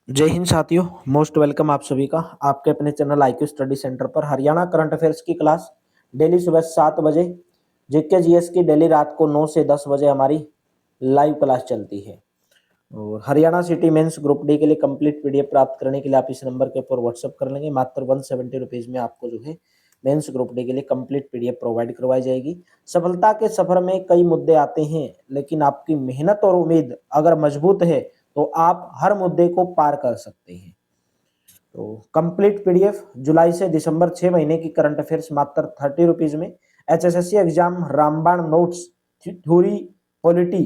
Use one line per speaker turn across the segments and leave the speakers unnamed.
जय हिंद साथियों। Most welcome आप सभी का आपके अपने चैनल IQ स्टडी सेंटर पर। हरियाणा करंट अफेयर्स की क्लास डेली सुबह 7 बजे, जीके जीएस की डेली रात को 9 से 10 बजे हमारी लाइव क्लास चलती है। और Haryana city mains group D के लिए कंप्लीट पीडीएफ प्राप्त करने के लिए आप इस नंबर के ऊपर व्हाट्सअप कर लेंगे। मात्र 170 रुपीज़ में आपको जो है मेंस ग्रुप डी के लिए कंप्लीट पीडीएफ प्रोवाइड करवाई जाएगी। सफलता के सफर में कई मुद्दे आते हैं, लेकिन आपकी मेहनत और उम्मीद अगर मजबूत है तो आप हर मुद्दे को पार कर सकते हैं। तो कंप्लीट पीडीएफ जुलाई से दिसंबर 6 महीने की करंट अफेयर्स मात्र 30 रुपीज में। HSSC एग्जाम रामबाण notes theory polity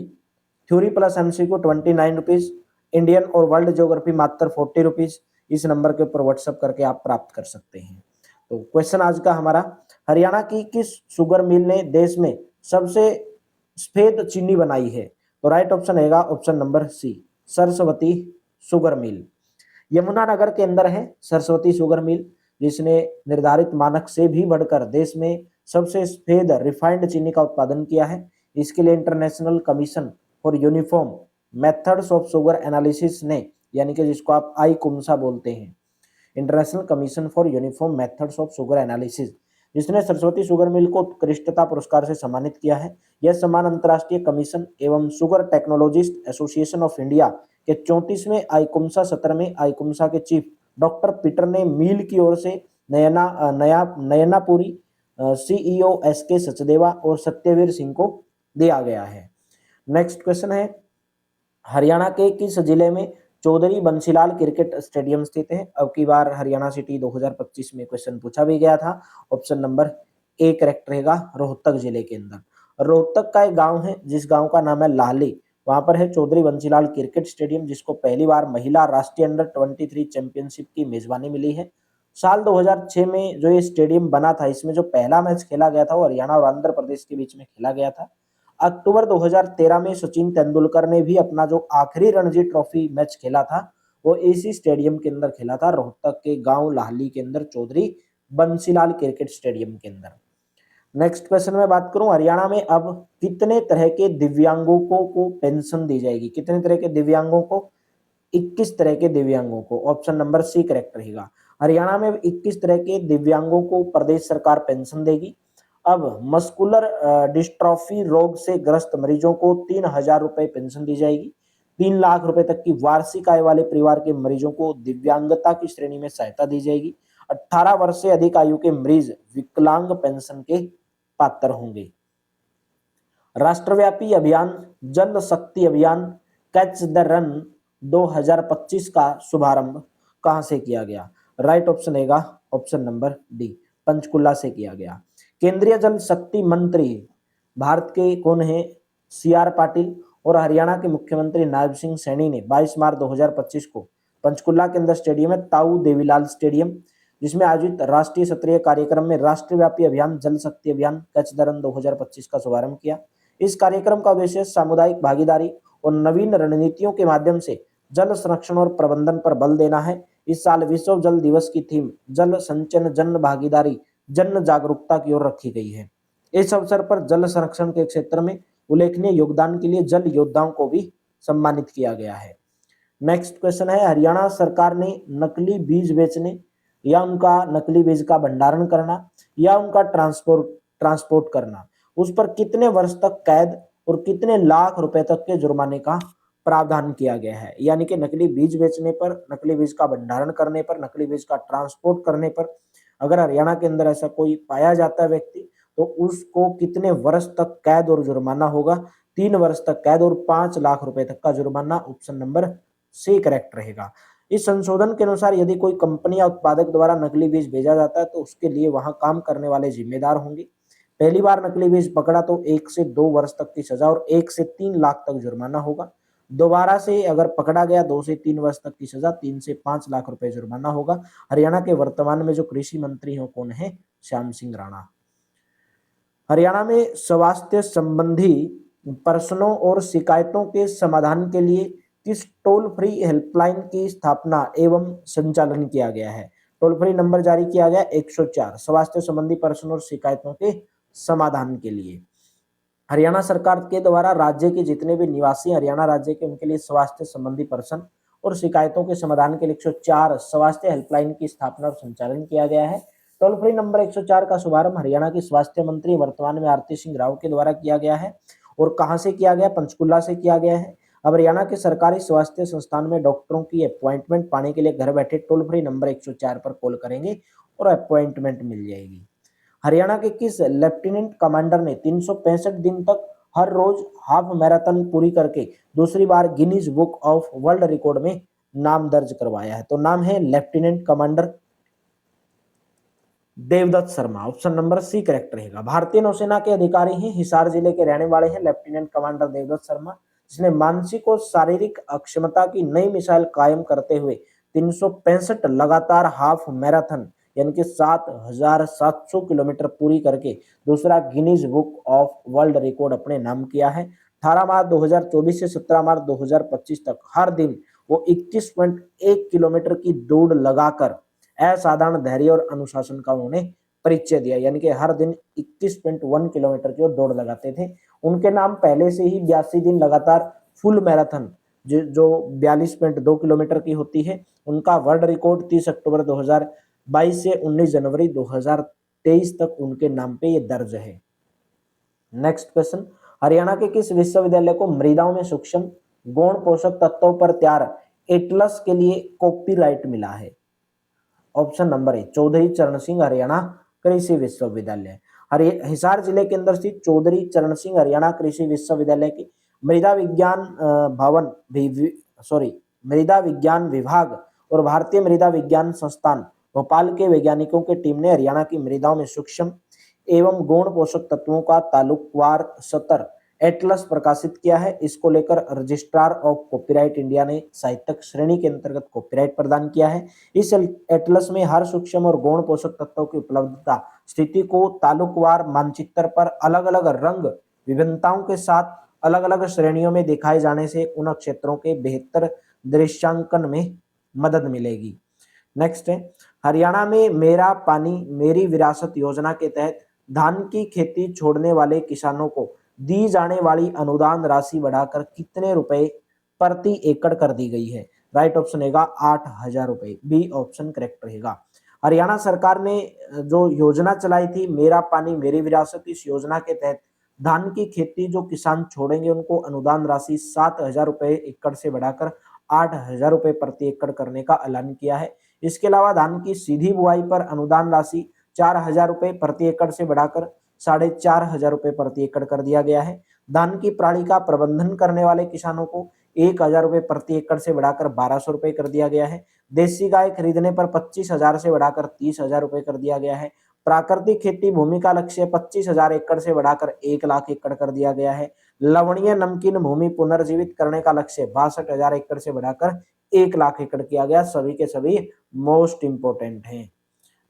theory plus MCQ 29 rupees. Indian और वर्ल्ड ज्योग्राफी मात्र 40 रुपीज। इस नंबर के ऊपर व्हाट्सअप करके आप प्राप्त कर सकते हैं। तो क्वेश्चन आज का हमारा, हरियाणा की किस शुगर मिल ने देश में सबसे सफेद चीनी बनाई है? तो राइट ऑप्शन रहेगा option number C, Saraswati sugar mill. Yamunanagar के अंदर है सरस्वती शुगर मिल, जिसने निर्धारित मानक से भी बढ़कर देश में सबसे सफेद रिफाइंड चीनी का उत्पादन किया है। इसके लिए international commission for uniform methods of sugar analysis ने, यानी कि जिसको आप ICUMSA बोलते हैं, international commission for uniform methods of sugar analysis, जिसने सरस्वती शुगर मिल को उत्कृष्टता पुरस्कार से सम्मानित किया है। यह सम्मान अंतर्राष्ट्रीय कमीशन एवं sugar technologist association of India के 34वें ICUMSA सत्र में ICUMSA के चीफ डॉक्टर पीटर ने मील की ओर से नयनापुरी CEO SK सचदेवा और सत्यवीर सिंह को दिया गया है। नेक्स्ट क्वेश्चन है, हरियाणा के किस जिले में चौधरी बंसीलाल क्रिकेट स्टेडियम स्थित है? अब की बार हरियाणा सिटी 2025 में क्वेश्चन पूछा भी गया था। ऑप्शन नंबर ए करेक्ट रहेगा, रोहतक जिले के अंदर। रोहतक का एक गांव है जिस गांव का नाम है लाहली, वहां पर है चौधरी बंसीलाल क्रिकेट स्टेडियम, जिसको पहली बार महिला राष्ट्रीय अंडर-23 चैंपियनशिप की मेजबानी मिली है। साल 2006 में जो ये स्टेडियम बना था, इसमें जो पहला मैच खेला गया था वो हरियाणा और आंध्र प्रदेश के बीच में खेला गया था। अक्टूबर 2013 में सचिन तेंदुलकर ने भी अपना जो आखिरी रणजी ट्रॉफी मैच खेला था वो इसी स्टेडियम के अंदर खेला था, रोहतक के गांव लाहली के अंदर चौधरी बंसीलाल क्रिकेट स्टेडियम के अंदर। नेक्स्ट क्वेश्चन में बात करूं, हरियाणा में अब कितने तरह के दिव्यांगों को पेंशन दी जाएगी? कितने तरह के दिव्यांगों को? 21 तरह के दिव्यांगों को। ऑप्शन नंबर सी करेक्ट रहेगा। हरियाणा में 21 तरह के दिव्यांगों को प्रदेश सरकार पेंशन देगी। अब मस्कुलर डिस्ट्रॉफी रोग से ग्रस्त मरीजों को 3,000 रुपए पेंशन दी जाएगी। 3 लाख रुपए तक की वार्षिक आय वाले परिवार के मरीजों को दिव्यांगता की श्रेणी में सहायता दी जाएगी। 18 वर्ष से अधिक आयु के मरीज विकलांग पेंशन के पात्र होंगे। राष्ट्रव्यापी अभियान जल शक्ति अभियान कैच द रन 2025 का शुभारंभ कहां से किया गया? राइट ऑप्शन रहेगा ऑप्शन नंबर डी, पंचकुला से किया गया। केंद्रीय जल शक्ति मंत्री भारत के कौन है? CR पाटिल। और हरियाणा के मुख्यमंत्री नायब सिंह सैनी ने 22 मार्च 2025 को पंचकुला के अंदर स्टेडियम है ताऊ देवीलाल स्टेडियम, जिसमें आयोजित राष्ट्रीय स्तरीय कार्यक्रम में राष्ट्रव्यापी अभियान जल शक्ति अभियान कैच द रन 2025 का शुभारंभ किया। इस कार्यक्रम का उद्देश्य सामुदायिक भागीदारी और नवीन रणनीतियों के माध्यम से जल संरक्षण और प्रबंधन पर बल देना है। इस साल विश्व जल दिवस की थीम जल संचयन जन भागीदारी जन जागरूकता की ओर रखी गई है। इस अवसर पर जल संरक्षण के क्षेत्र में उल्लेखनीय योगदान के लिए जल योद्धाओं को भी सम्मानित किया गया है। नेक्स्ट क्वेश्चन है, हरियाणा सरकार ने नकली बीज बेचने या उनका नकली बीज का भंडारण करना या उनका ट्रांसपोर्ट करना, उस पर कितने वर्ष तक कैद और कितने लाख रुपए तक के जुर्माने का प्रावधान किया गया है? यानी कि नकली बीज बेचने पर, नकली बीज का भंडारण करने पर, नकली बीज का ट्रांसपोर्ट करने पर अगर हरियाणा के अंदर ऐसा कोई पाया जाता है व्यक्ति, तो उसको कितने वर्ष तक कैद और जुर्माना होगा? 3 वर्ष तक कैद और 5 लाख रुपए तक का जुर्माना। ऑप्शन नंबर सी करेक्ट रहेगा। इस संशोधन के अनुसार यदि कोई कंपनी या उत्पादक द्वारा नकली बीज भेजा जाता है तो उसके लिए वहां काम करने वाले जिम्मेदार होंगे। पहली बार नकली बीज पकड़ा तो 1 से 2 वर्ष तक की सजा और 1 से 3 लाख तक जुर्माना होगा। दोबारा से अगर पकड़ा गया 2 से 3 वर्ष तक की सजा, 3 से 5 लाख रुपए जुर्माना होगा। हरियाणा के वर्तमान में जो कृषि मंत्री हो कौन है? श्याम सिंह राणा। हरियाणा में स्वास्थ्य संबंधी प्रश्नों और शिकायतों के समाधान के लिए किस टोल फ्री हेल्पलाइन की स्थापना एवं संचालन किया गया है? टोल फ्री नंबर जारी किया गया 104 स्वास्थ्य संबंधी प्रश्नों और शिकायतों के समाधान के लिए। हरियाणा सरकार के द्वारा राज्य के जितने भी निवासी हरियाणा राज्य के, उनके लिए स्वास्थ्य संबंधी प्रश्न और शिकायतों के समाधान के लिए 104 स्वास्थ्य हेल्पलाइन की स्थापना और संचालन किया गया है। टोल फ्री नंबर 104 का शुभारंभ हरियाणा के स्वास्थ्य मंत्री वर्तमान में आरती सिंह राव के द्वारा किया गया है। और कहां से किया गया? पंचकुला से किया गया है। अब हरियाणा के सरकारी स्वास्थ्य संस्थान में डॉक्टरों की अपॉइंटमेंट पाने के लिए घर बैठे टोल फ्री नंबर 104 पर कॉल करेंगे और अपॉइंटमेंट मिल जाएगी। हरियाणा के किस लेफ्टिनेंट कमांडर ने 365 दिन तक हर रोज हाफ मैराथन पूरी करके दूसरी बार Guinness book of world record में नाम दर्ज करवाया है? तो नाम है lieutenant commander Devdutt Sharma. Option number C correct रहेगा। भारतीय नौसेना के अधिकारी हैं, हिसार जिले के रहने वाले हैं लेफ्टिनेंट कमांडर देवदत्त शर्मा, जिसने मानसिक और शारीरिक अक्षमता की नई मिसाल कायम करते हुए 365 लगातार हाफ मैराथन यानी कि 7,700 किलोमीटर पूरी करके दूसरा Guinness book of world record अपने नाम किया है। 18 मार्च 2024 से 17 मार्च 2025 तक हर दिन वो 21.1 किलोमीटर की दौड़ लगाकर असाधारण धैर्य और अनुशासन का उन्होंने परिचय दिया, यानी कि हर दिन 21.1 किलोमीटर की दौड़ लगाते थे। उनके नाम पहले से ही 82 दिन लगातार फुल मैराथन जो 42.2 किलोमीटर की होती है, उनका वर्ल्ड रिकॉर्ड 30 अक्टूबर 2022 से 19 जनवरी 2023 तक उनके नाम पे ये दर्ज है। नेक्स्ट क्वेश्चन, हरियाणा के किस विश्वविद्यालय को मृदाओं में सूक्ष्म गौण पोषक तत्वों पर तैयार एटलस के लिए कॉपीराइट मिला है? ऑप्शन नंबर ए चौधरी चरण सिंह हरियाणा कृषि विश्वविद्यालय। हिसार जिले के अंदर स्थित चौधरी चरण सिंह हरियाणा कृषि विश्वविद्यालय की मृदा विज्ञान मृदा विज्ञान विभाग और भारतीय मृदा विज्ञान संस्थान भोपाल के वैज्ञानिकों की टीम ने हरियाणा की मृदाओं में सूक्ष्म एवं गौण पोषक तत्वों का तालुकवार स्तर एटलस प्रकाशित किया है। इसको लेकर रजिस्ट्रार ऑफ कॉपीराइट इंडिया ने साहित्यिक श्रेणी के अंतर्गत कॉपीराइट प्रदान किया है। इस एटलस में हर सूक्ष्म और गौण पोषक तत्वों की उपलब्धता स्थिति को तालुकवार मानचित्र पर अलग अलग रंग विभिन्नताओं के साथ अलग अलग श्रेणियों में दिखाए जाने से उन क्षेत्रों के बेहतर दृश्यांकन में मदद मिलेगी। नेक्स्ट है, हरियाणा में मेरा पानी मेरी विरासत योजना के तहत धान की खेती छोड़ने वाले किसानों को दी जाने वाली अनुदान राशि बढ़ाकर कितने रुपए प्रति एकड़ कर दी गई है? राइट ऑप्शन रहेगा 8,000 रुपए, बी ऑप्शन करेक्ट रहेगा। हरियाणा सरकार ने जो योजना चलाई थी मेरा पानी मेरी विरासत, इस योजना के तहत धान की खेती जो किसान छोड़ेंगे उनको अनुदान राशि 7,000 रुपए एकड़ से बढ़ाकर 8,000 रुपए प्रति एकड़ करने का ऐलान किया है। इसके अलावा धान की सीधी बुआई पर अनुदान राशि 4,000 रुपए प्रति एकड़ से बढ़ाकर 4,500 रुपए प्रति एकड़ कर दिया गया है। धान की पराली का प्रबंधन करने वाले किसानों को 1,000 रुपए प्रति एकड़ से बढ़ाकर 1,200 रुपए कर दिया गया है। देसी गाय खरीदने पर 25,000 से बढ़ाकर 30,000 रुपए कर दिया गया है। प्राकृतिक खेती भूमि का लक्ष्य 25,000 एकड़ से बढ़ाकर 1,00,000 एकड़ कर दिया गया है। लवणीय नमकीन भूमि पुनर्जीवित करने का लक्ष्य 62,000 एकड़ से बढ़ाकर 1,00,000 एकड़ किया गया। सभी के सभी मोस्ट इंपोर्टेंट हैं।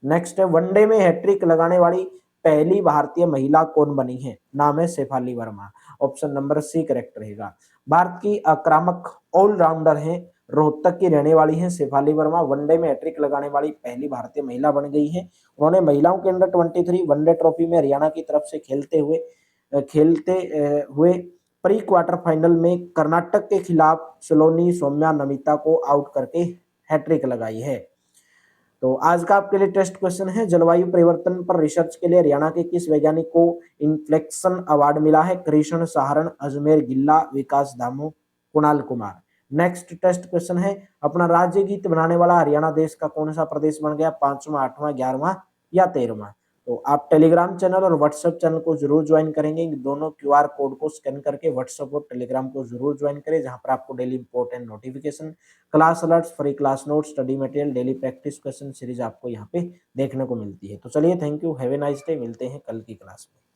नेक्स्ट है, वनडे में हैट्रिक लगाने वाली पहली भारतीय महिला कौन बनी है? नाम है Shefali Verma. Option number C correct रहेगा। भारत की आक्रामक ऑलराउंडर हैं, रोहतक की रहने वाली हैं शेफाली वर्मा। वनडे में हैट्रिक लगाने वाली पहली भारतीय महिला बन गई हैं। उन्होंने महिलाओं के अंडर 23 वनडे ट्रॉफी में हरियाणा की तरफ से खेलते हुए प्री क्वार्टर फाइनल में कर्नाटक के खिलाफ सलोनी सौम्या नमिता को आउट करके हैट्रिक लगाई है। तो आज का आपके लिए टेस्ट क्वेश्चन है, जलवायु परिवर्तन पर रिसर्च के लिए हरियाणा के किस वैज्ञानिक को इन्फ्लेक्शन अवार्ड मिला है? Krishna Saharan, Ajmer Gilla, Vikas Damo, Kunal Kumar. Next test question है, अपना राज्य गीत बनाने वाला हरियाणा देश का कौन सा प्रदेश बन गया? 5वां, 8वां, 11वां या 13वां? तो आप टेलीग्राम चैनल और व्हाट्सएप चैनल को जरूर ज्वाइन करेंगे। दोनों क्यूआर कोड को स्कैन करके व्हाट्सएप और टेलीग्राम को जरूर ज्वाइन करें, जहां पर आपको daily important notification, class alerts, free class notes, study material, daily practice question series आपको यहाँ पे देखने को मिलती है। तो चलिए, thank you, have a nice day, मिलते हैं कल की क्लास में।